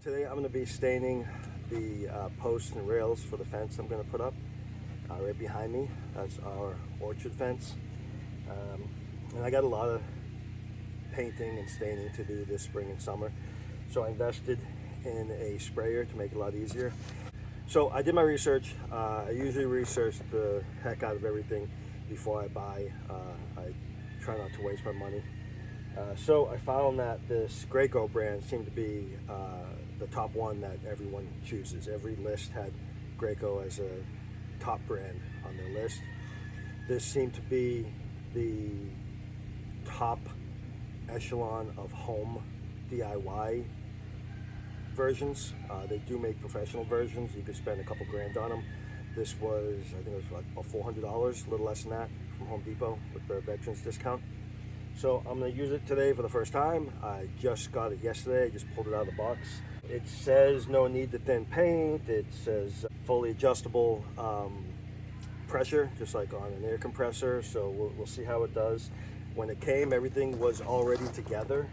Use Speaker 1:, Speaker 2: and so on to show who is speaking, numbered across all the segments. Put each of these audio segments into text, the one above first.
Speaker 1: Today I'm going to be staining the posts and rails for the fence I'm going to put up right behind me. That's our orchard fence. And I got a lot of painting and staining to do this spring and summer. So I invested in a sprayer to make it a lot easier. So I did my research. I usually research the heck out of everything before I buy. I try not to waste my money. So I found that this Graco brand seemed to be the top one that everyone chooses. Every list had Graco as a top brand on their list. This seemed to be the top echelon of home DIY versions. They do make professional versions. You could spend a couple grand on them. This was, I think it was like about $400, a little less than that, from Home Depot with the veterans discount. So I'm going to use it today for the first time. I just got it yesterday. I just pulled it out of the box. It says no need to thin paint. It says fully adjustable pressure, just like on an air compressor. So we'll see how it does. When it came, everything was already together.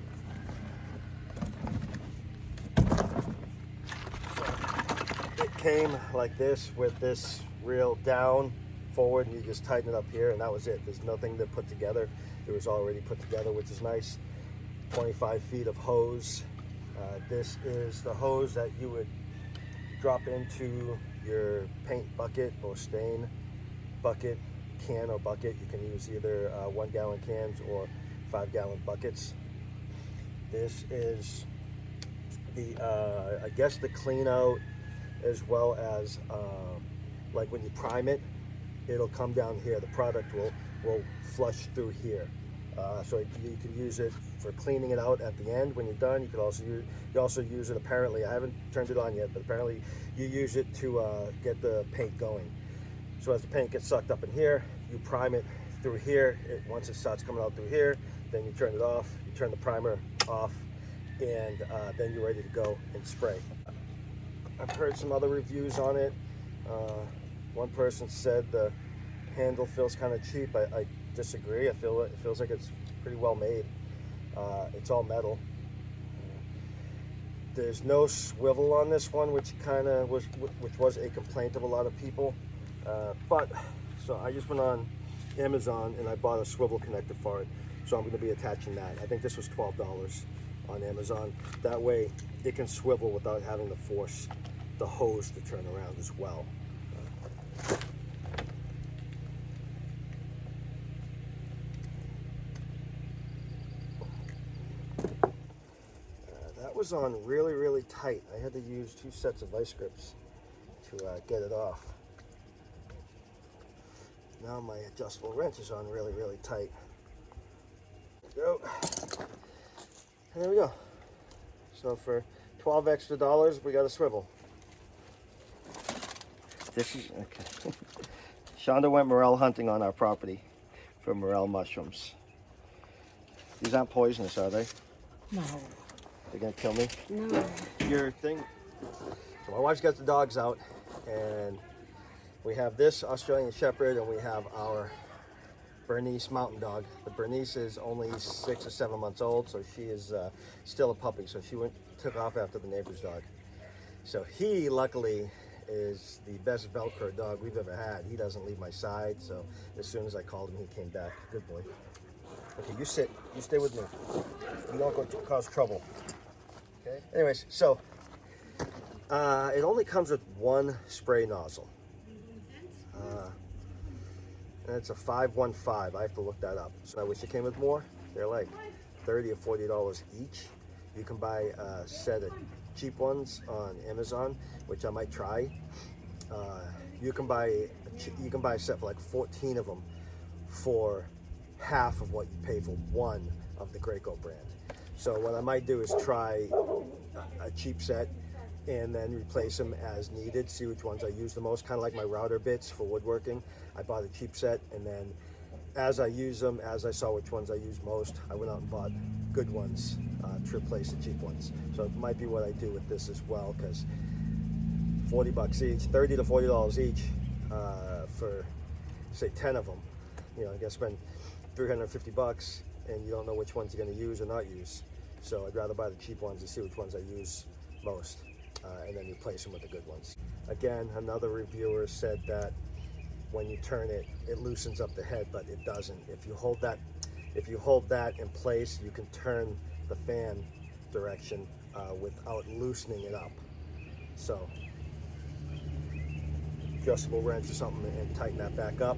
Speaker 1: So it came like this with this reel down, forward, and you just tighten it up here, and that was it. There's nothing to put together. It was already put together, which is nice. 25 feet of hose. This is the hose that you would drop into your paint bucket or stain bucket, can or bucket. You can use either 1 gallon cans or 5 gallon buckets. This is the, I guess the clean out, as well as like when you prime it, it'll come down here. The product will flush through here. So you can use it for cleaning it out at the end when you're done. You could also use it, apparently, I haven't turned it on yet, but apparently you use it to get the paint going. So as the paint gets sucked up in here, you prime it through here. Once it starts coming out through here, then you turn it off, you turn the primer off, and then you're ready to go and spray. I've heard some other reviews on it. One person said the handle feels kind of cheap. I disagree. I feel it feels like it's pretty well made. It's all metal. There's no swivel on this one, which was a complaint of a lot of people. So I just went on Amazon and I bought a swivel connector for it. So I'm going to be attaching that. I think this was $12 on Amazon. That way it can swivel without having to force the hose to turn around as well. That was on really tight. I had to use 2 sets of vice grips to get it off. Now my adjustable wrench is on really tight. There we go. And there we go. So for $12 extra, we got a swivel. This is okay. Shonda went morel hunting on our property for morel mushrooms. These aren't poisonous, are they?
Speaker 2: No.
Speaker 1: They're gonna kill me?
Speaker 2: No.
Speaker 1: Your thing. So my wife's got the dogs out, and we have this Australian Shepherd, and we have our Bernese mountain dog. The Bernese is only 6 or 7 months old, so she is still a puppy. So she took off after the neighbor's dog. So he, luckily, is the best Velcro dog we've ever had. He doesn't leave my side, so as soon as I called him, he came back. Good boy. Okay, you sit. You stay with me. You don't go to cause trouble. Okay? Anyways, so it only comes with 1 spray nozzle. And it's a 515. I have to look that up. So I wish it came with more. They're like $30 or $40 each. You can buy a set of cheap ones on Amazon, which I might try. You can buy a set for like 14 of them for half of what you pay for 1 of the Graco brand. So what I might do is try a cheap set and then replace them as needed, see which ones I use the most, kind of like my router bits for woodworking. I bought a cheap set, and then as I use them, as I saw which ones I use most, I went out and bought good ones to replace the cheap ones. So it might be what I do with this as well, because $40 each, $30 to $40 each for, say, 10 of them. You know, I guess spend $350, and you don't know which ones you're going to use or not use. So I'd rather buy the cheap ones and see which ones I use most, and then replace them with the good ones. Again, another reviewer said that when you turn it, it loosens up the head, but it doesn't. If you hold that in place, you can turn the fan direction without loosening it up. So, adjustable wrench or something and tighten that back up.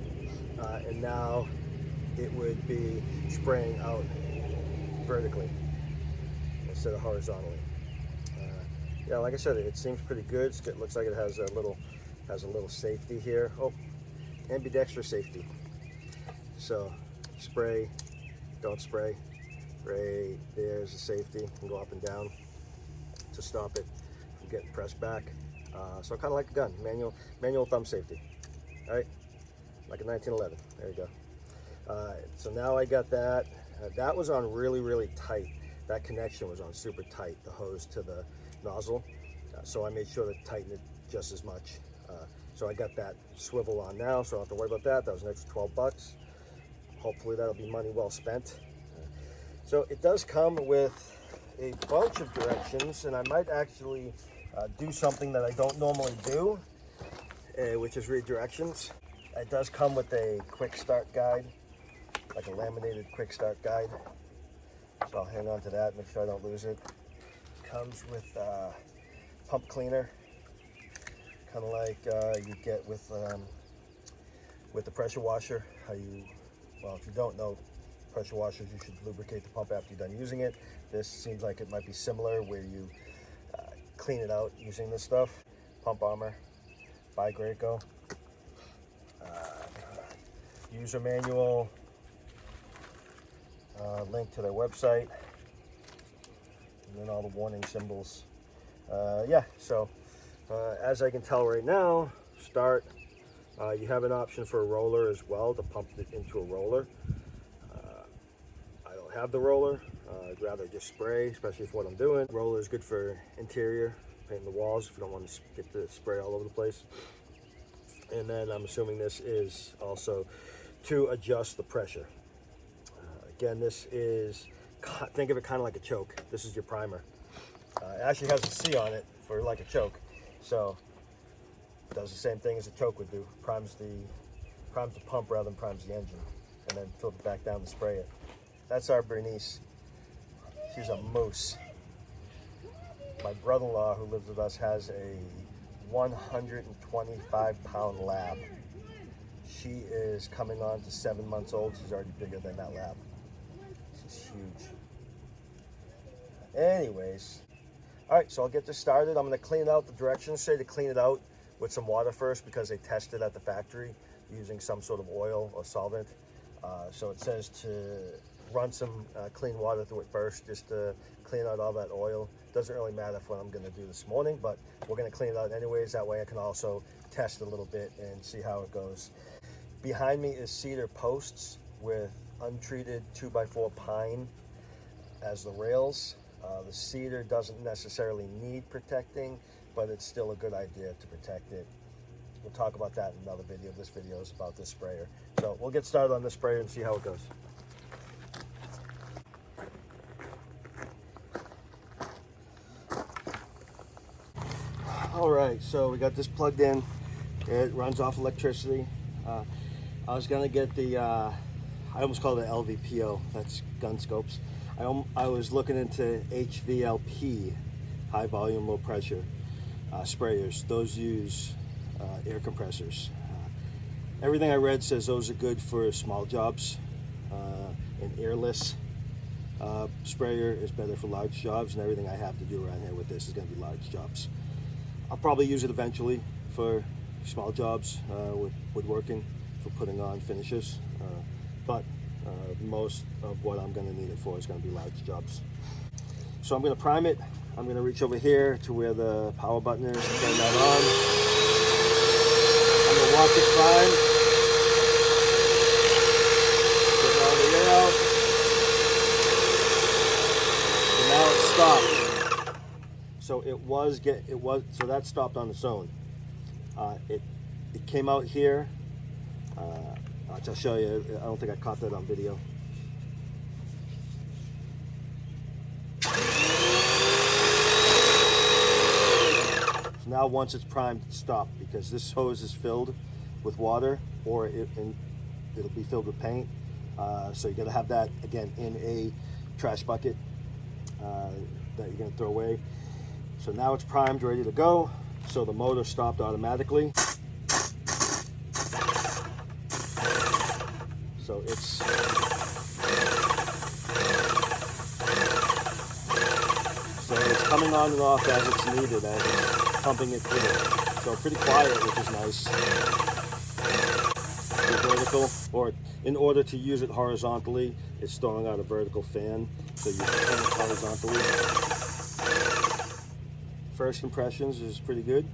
Speaker 1: And now it would be spraying out vertically instead of horizontally. Yeah, like I said, it seems pretty good. It looks like it has a little safety here. Oh, ambidextrous safety. So spray, don't spray. Right there's the safety. You can go up and down to stop it from getting pressed back. So kind of like a gun, manual thumb safety. All right, like a 1911. There you go. So now I got that. That was on really tight. That connection was on super tight, the hose to the nozzle. So I made sure to tighten it just as much. So I got that swivel on now, so I don't have to worry about that. That was an extra 12 bucks. Hopefully that'll be money well spent. So it does come with a bunch of directions, and I might actually do something that I don't normally do, which is read directions. It does come with a quick start guide, like a laminated quick start guide. So I'll hang on to that, make sure I don't lose it. Comes with pump cleaner, kind of like you get with the pressure washer. Well, if you don't know pressure washers, you should lubricate the pump after you're done using it. This seems like it might be similar, where you clean it out using this stuff. Pump armor by Graco. User manual, link to their website, and then all the warning symbols. Yeah, so as I can tell right now, start. You have an option for a roller as well, to pump it into a roller. I don't have the roller. I'd rather just spray, especially for what I'm doing. Roller is good for interior, painting the walls if you don't want to get the spray all over the place. And then I'm assuming this is also to adjust the pressure. Again, this is, think of it kind of like a choke. This is your primer. It actually has a C on it for like a choke. So it does the same thing as a choke would do. Primes the pump rather than primes the engine, and then tilt it back down to spray it. That's our Bernice. She's a moose. My brother-in-law, who lives with us, has a 125-pound lab. She is coming on to 7 months old. She's already bigger than that lab. She's huge. Anyways, all right, so I'll get this started. I'm going to clean out. The directions say to clean it out with some water first, because they tested at the factory using some sort of oil or solvent. So it says to run some clean water through it first, just to clean out all that oil. Doesn't really matter for what I'm going to do this morning, but we're going to clean it out anyways. That way I can also test a little bit and see how it goes. Behind me is cedar posts with untreated 2x4 pine as the rails. The cedar doesn't necessarily need protecting, but it's still a good idea to protect it. We'll talk about that in another video. This video is about this sprayer. So we'll get started on this sprayer and see how it goes. All right, so we got this plugged in. It runs off electricity. I was gonna get the, I almost call it an LVPO, that's gun scopes. I was looking into HVLP, high volume, low pressure sprayers. Those use air compressors. Everything I read says those are good for small jobs. An airless sprayer is better for large jobs, and everything I have to do around here with this is gonna be large jobs. I'll probably use it eventually for small jobs with woodworking, for putting on finishes, but most of what I'm going to need it for is going to be large jobs. So I'm going to prime it. I'm going to reach over here to where the power button is and turn that on. I'm going to watch it prime. Putting all the air out. And now it stopped. So so that stopped on its own. It came out here. I'll show you. I don't think I caught that on video. now once it's primed, stop, because this hose is filled with water, or it'll be filled with paint. So you got to have that again in a trash bucket that you're going to throw away. So now it's primed, ready to go. So the motor stopped automatically. So it's coming on and off as it's needed, as it's pumping it through. So pretty quiet, which is nice. The vertical, or in order to use it horizontally, it's throwing out a vertical fan, so you can turn it horizontally. First impressions is pretty good.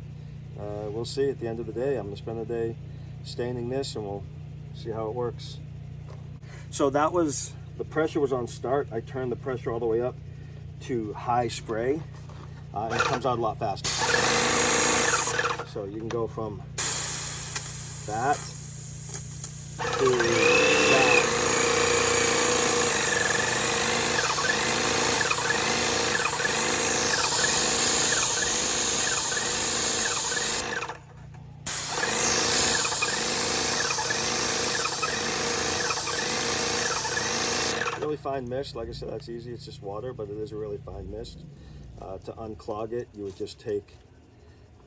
Speaker 1: We'll see at the end of the day. I'm going to spend the day staining this, and we'll see how it works. So that was, the pressure was on start. I turned the pressure all the way up to high spray, and it comes out a lot faster. So you can go from that to that. Really fine mist. Like I said, that's easy. It's just water, but it is a really fine mist. To unclog it, you would just take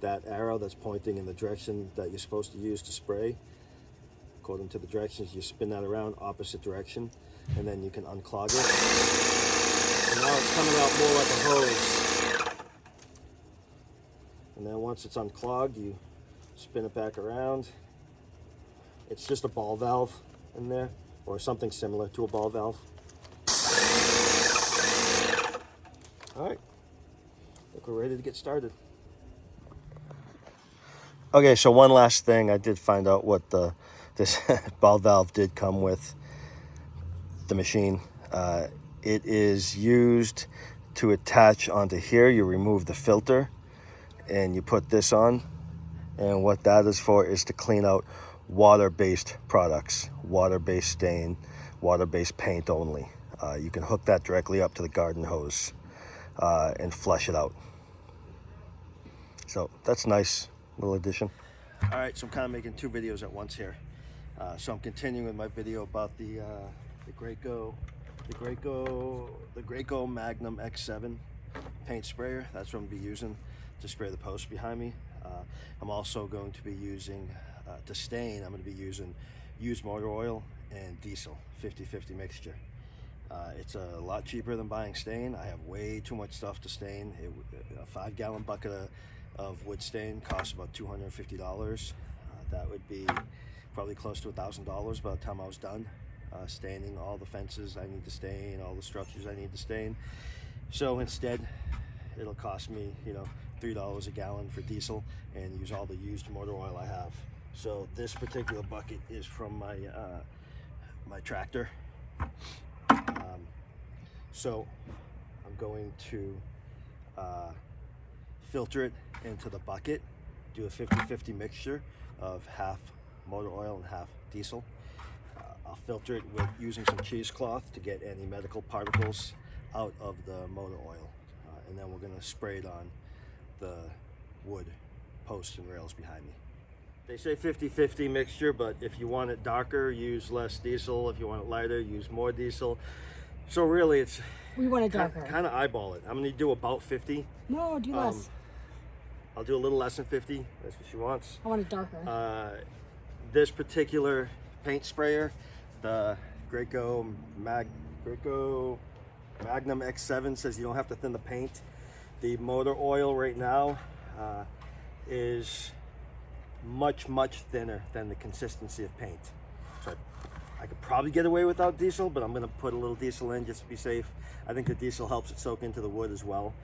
Speaker 1: that arrow that's pointing in the direction that you're supposed to use to spray. According to the directions, you spin that around opposite direction, and then you can unclog it. And now it's coming out more like a hose. And then once it's unclogged, you spin it back around. It's just a ball valve in there, or something similar to a ball valve. All right, I think we're ready to get started. Okay, so one last thing, I did find out what this ball valve did come with the machine. It is used to attach onto here. You remove the filter and you put this on, and what that is for is to clean out water-based products, water-based stain, water-based paint only. You can hook that directly up to the garden hose and flush it out. So that's a nice little addition. All right, so I'm kind of making two videos at once here. So I'm continuing with my video about the Graco Magnum X7 paint sprayer. That's what I'm going to be using to spray the post behind me. I'm also going to be using, to stain, I'm going to be using used motor oil and diesel, 50-50 mixture. It's a lot cheaper than buying stain. I have way too much stuff to stain. A 5-gallon bucket of wood stain costs about $250. That would be probably close to $1,000 by the time I was done staining all the fences I need to stain, all the structures I need to stain. So instead, it'll cost me, $3 a gallon for diesel, and use all the used motor oil I have. So this particular bucket is from my my tractor. So I'm going to filter it into the bucket, do a 50-50 mixture of half motor oil and half diesel. I'll filter it with using some cheesecloth to get any medical particles out of the motor oil. And then we're going to spray it on the wood posts and rails behind me. They say 50-50 mixture, but if you want it darker, use less diesel. If you want it lighter, use more diesel. So really,
Speaker 2: we want it darker.
Speaker 1: Kind of eyeball it. I'm going to do about 50.
Speaker 2: No, do less.
Speaker 1: I'll do a little less than 50. That's what she wants.
Speaker 2: I want it darker.
Speaker 1: This particular paint sprayer, the Graco Magnum X7, says you don't have to thin the paint. The motor oil right now is much thinner than the consistency of paint. So I could probably get away without diesel, but I'm going to put a little diesel in just to be safe. I think the diesel helps it soak into the wood as well.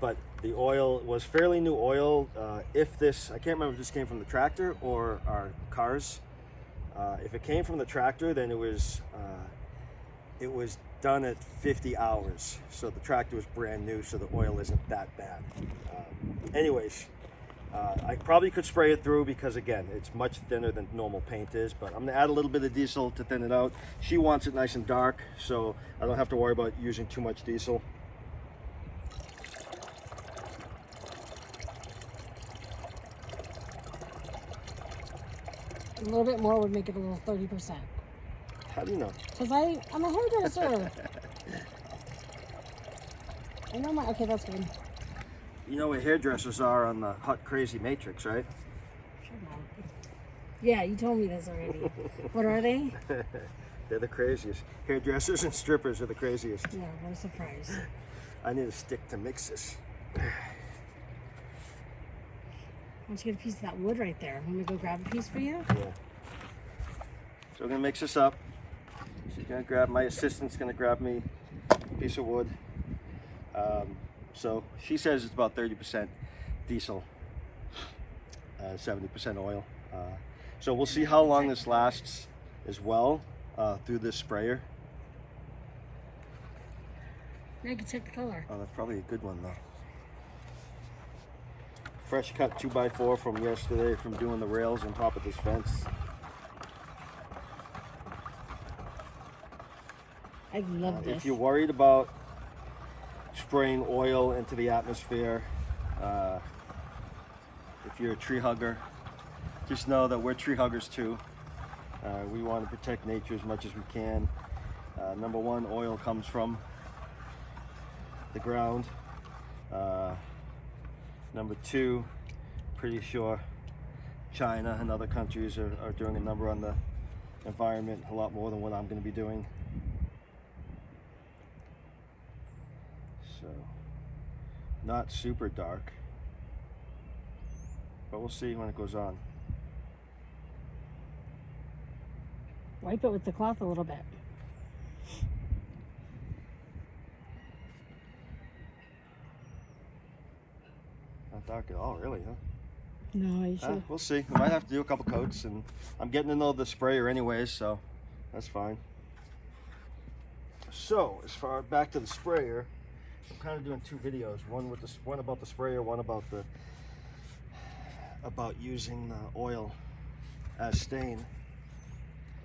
Speaker 1: But the oil was fairly new oil. I can't remember if this came from the tractor or our cars. If it came from the tractor, then it was done at 50 hours. So the tractor was brand new, so the oil isn't that bad. Anyways, I probably could spray it through because, again, it's much thinner than normal paint is, but I'm going to add a little bit of diesel to thin it out. She wants it nice and dark, so I don't have to worry about using too much diesel.
Speaker 2: little bit more would make it a little 30%.
Speaker 1: How do you know?
Speaker 2: Because I'm a hairdresser. I know my, okay, that's good.
Speaker 1: You know what hairdressers are on the Hot Crazy Matrix, right?
Speaker 2: Yeah, you told me this already. What are they?
Speaker 1: They're the craziest. Hairdressers and strippers are the craziest.
Speaker 2: Yeah, what a surprise.
Speaker 1: I need a stick to mix this.
Speaker 2: Why don't you get a piece of that wood right there? Want me to go grab a piece for you?
Speaker 1: Yeah. So we're gonna mix this up. She's gonna grab, my assistant's gonna grab me a piece of wood. So she says it's about 30% diesel, 70% oil. So we'll see how long this lasts as well through this sprayer.
Speaker 2: Now you can check the color.
Speaker 1: Oh, that's probably a good one though. Fresh cut 2x4 from yesterday from doing the rails on top of this fence.
Speaker 2: I love this.
Speaker 1: If you're worried about spraying oil into the atmosphere, if you're a tree hugger, just know that we're tree huggers too. We want to protect nature as much as we can. Number one, oil comes from the ground. Number two, pretty sure China and other countries are doing a number on the environment, a lot more than what I'm going to be doing. So, not super dark, but we'll see when it goes on.
Speaker 2: Wipe it with the cloth a little bit.
Speaker 1: Not dark at all, really, huh?
Speaker 2: No, you should.
Speaker 1: We'll see. We might have to do a couple coats, and I'm getting to know the sprayer anyways, so that's fine. So, as far back to the sprayer, I'm kind of doing two videos. One about the sprayer, one about using the oil as stain.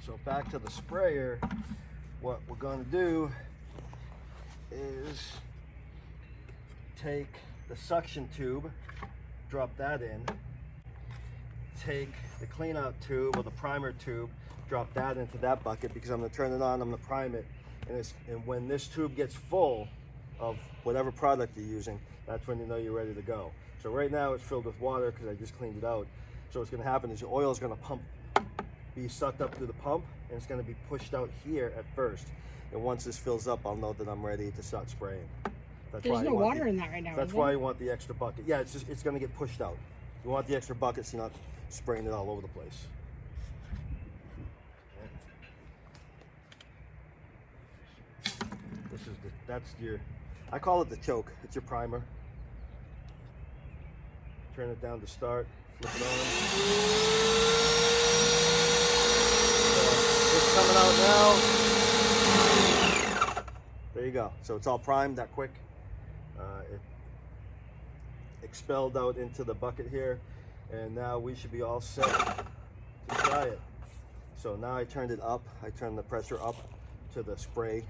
Speaker 1: So back to the sprayer, what we're going to do is take the suction tube, drop that in, take the clean out tube or the primer tube, drop that into that bucket, because I'm going to turn it on, I'm going to prime it, and when this tube gets full of whatever product you're using, that's when you know you're ready to go. So right now it's filled with water because I just cleaned it out. So what's going to happen is the oil is going to be sucked up through the pump, and it's going to be pushed out here at first. And once this fills up, I'll know that I'm ready to start spraying.
Speaker 2: There's no water in that right now.
Speaker 1: That's why you want the extra bucket. Yeah, it's going to get pushed out. You want the extra bucket so you're not spraying it all over the place. That's your, I call it the choke. It's your primer. Turn it down to start. Flip it on. It's coming out now. There you go. So it's all primed that quick. It expelled out into the bucket here, and now we should be all set to try it. So now I turned it up. I turned the pressure up to the spray,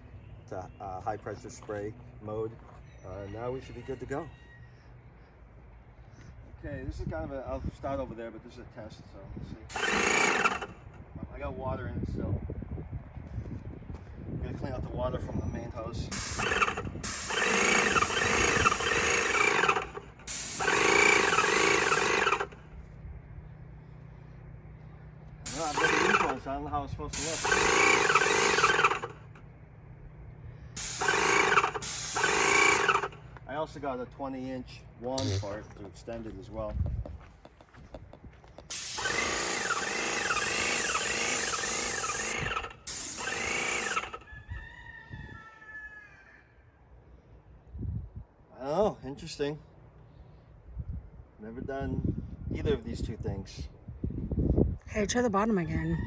Speaker 1: to high pressure spray mode. Now we should be good to go. Okay, this is kind of I'll start over there, but this is a test, so let's see. I got water in it still. I'm gonna clean out the water from the main hose. No, I've never used one, so I don't know how it's supposed to look. I also got a 20-inch wand for it to extend it as well. Oh, interesting. Never done either of these two things.
Speaker 2: Hey, try the bottom again.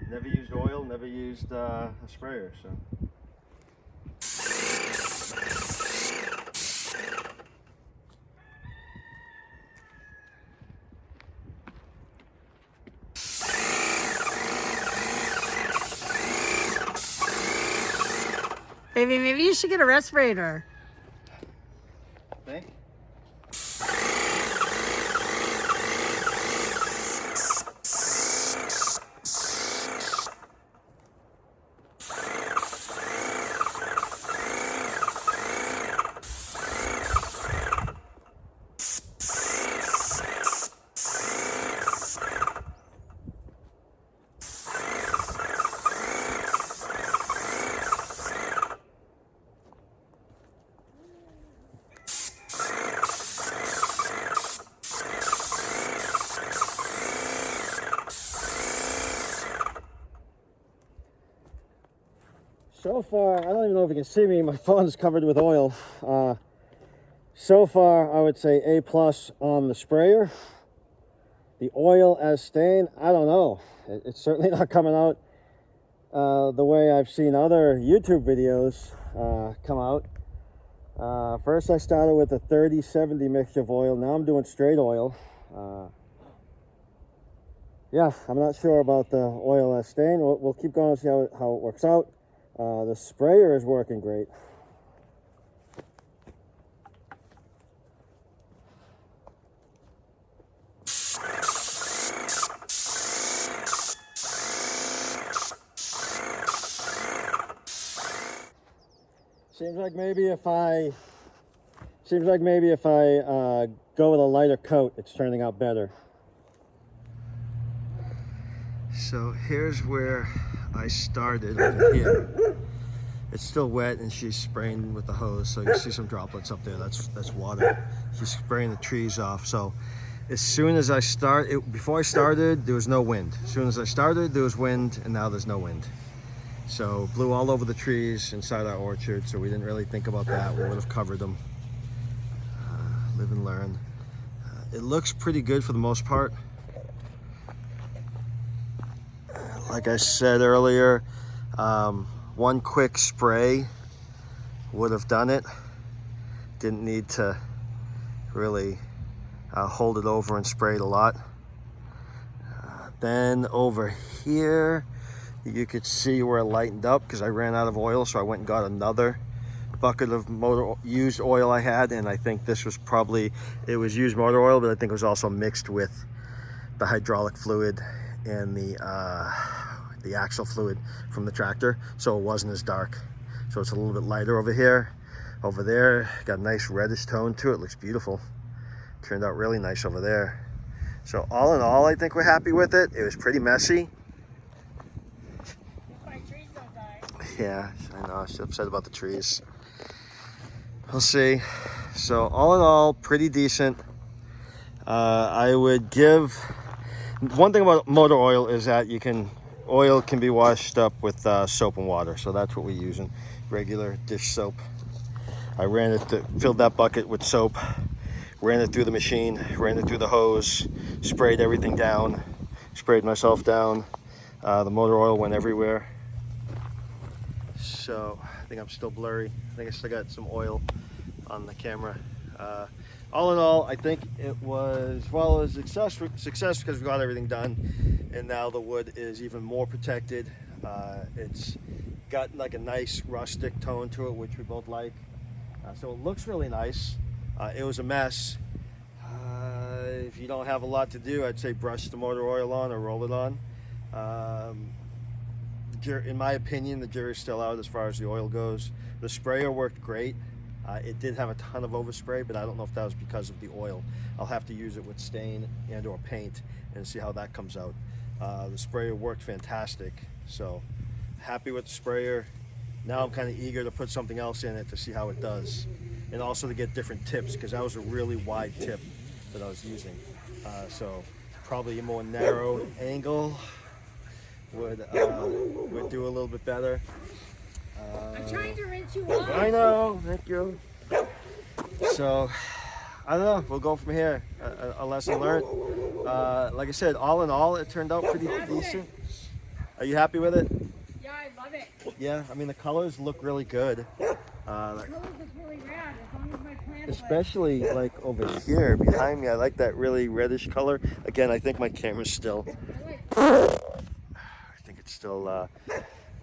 Speaker 1: Never used oil, never used a sprayer, so.
Speaker 2: Baby, maybe you should get a respirator.
Speaker 1: Think? So far, I don't even know if you can see me. My phone is covered with oil. So far, I would say A+ on the sprayer. The oil as stain, I don't know. It's certainly not coming out the way I've seen other YouTube videos come out. First I started with a 30-70 mixture of oil. Now I'm doing straight oil. Yeah, I'm not sure about the oil as stain. We'll keep going and see how it works out. The sprayer is working great. Seems like maybe if I go with a lighter coat, it's turning out better. So here's where I started over here. It's still wet and she's spraying with the hose, so you see some droplets up there. That's water. She's spraying the trees off. So as soon as I before I started, there was no wind. As soon as I started, there was wind, and now there's no wind. So blew all over the trees inside our orchard, so we didn't really think about that. We would have covered them. Live and learn. It looks pretty good for the most part. Like I said earlier, one quick spray would have done it. Didn't need to really hold it over and spray it a lot. Then over here, you could see where it lightened up because I ran out of oil, so I went and got another bucket of used oil I had, and I think this was it was used motor oil, but I think it was also mixed with the hydraulic fluid and the axle fluid from the tractor, so it wasn't as dark. So it's a little bit lighter over here. Over there, got a nice reddish tone to it. Looks beautiful. Turned out really nice over there. So all in all, I think we're happy with it. It was pretty messy. Yeah, I know. She's upset about the trees. We'll see. So all in all, pretty decent. I would give... One thing about motor oil is that oil can be washed up with soap and water. So that's what we're using, regular dish soap. I filled that bucket with soap, ran it through the machine, ran it through the hose, sprayed everything down, sprayed myself down. The motor oil went everywhere. So I think I'm still blurry. I think I still got some oil on the camera. All in all, I think it was a success because we got everything done, and now the wood is even more protected. It's got like a nice rustic tone to it, which we both like. So it looks really nice. It was a mess. If you don't have a lot to do, I'd say brush the motor oil on or roll it on. In my opinion, the jury's still out as far as the oil goes. The sprayer worked great. It did have a ton of overspray, but I don't know if that was because of the oil. I'll have to use it with stain and or paint and see how that comes out. The sprayer worked fantastic, so happy with the sprayer. Now I'm kind of eager to put something else in it to see how it does, and also to get different tips, because that was a really wide tip that I was using. So probably a more narrow angle would do a little bit better.
Speaker 2: I'm trying to rinse you off.
Speaker 1: I know, thank you. So, I don't know, we'll go from here. A lesson learned. Like I said, all in all, it turned out pretty decent. Are you happy with it?
Speaker 2: Yeah, I love it.
Speaker 1: Yeah, I mean, the colors look really good.
Speaker 2: The colors look really rad, as long as my plants
Speaker 1: Especially like over here behind me, I like that really reddish color. Again, I think my camera's still, I think it's still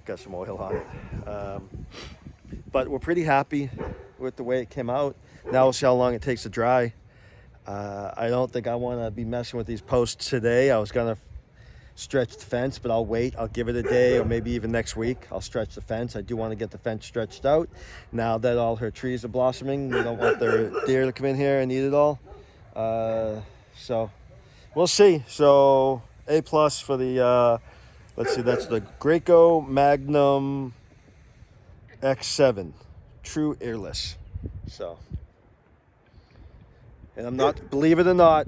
Speaker 1: got some oil on it. But we're pretty happy with the way it came out. Now we'll see how long it takes to dry. I don't think I want to be messing with these posts today. I was gonna stretch the fence, but I'll wait. I'll give it a day, or maybe even next week. I'll stretch the fence. I do want to get the fence stretched out. Now that all her trees are blossoming, we don't want the deer to come in here and eat it all. So we'll see. So A+ for the, let's see, that's the Graco Magnum X7, true earless. So, and I'm not, believe it or not,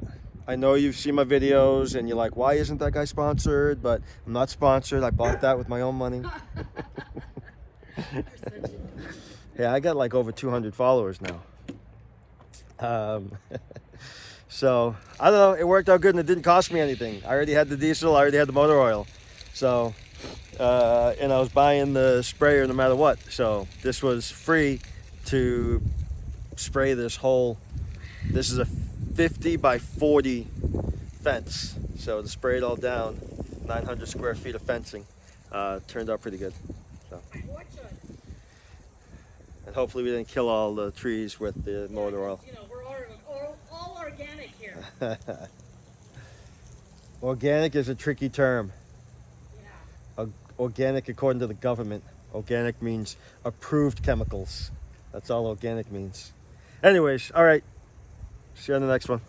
Speaker 1: I know you've seen my videos and you're like, why isn't that guy sponsored? But I'm not sponsored. I bought that with my own money. Yeah, I got like over 200 followers now. So I don't know. It worked out good, and it didn't cost me anything. I already had the diesel. I already had the motor oil. So, and I was buying the sprayer no matter what. So this was free to spray this whole. This is a 50 by 40 fence. So to spray it all down, 900 square feet of fencing, turned out pretty good. So. And hopefully we didn't kill all the trees with the motor oil.
Speaker 2: You know, we're all organic here.
Speaker 1: Organic is a tricky term.
Speaker 2: Yeah.
Speaker 1: Organic, according to the government, organic means approved chemicals. That's all organic means. Anyways, all right. See you on the next one.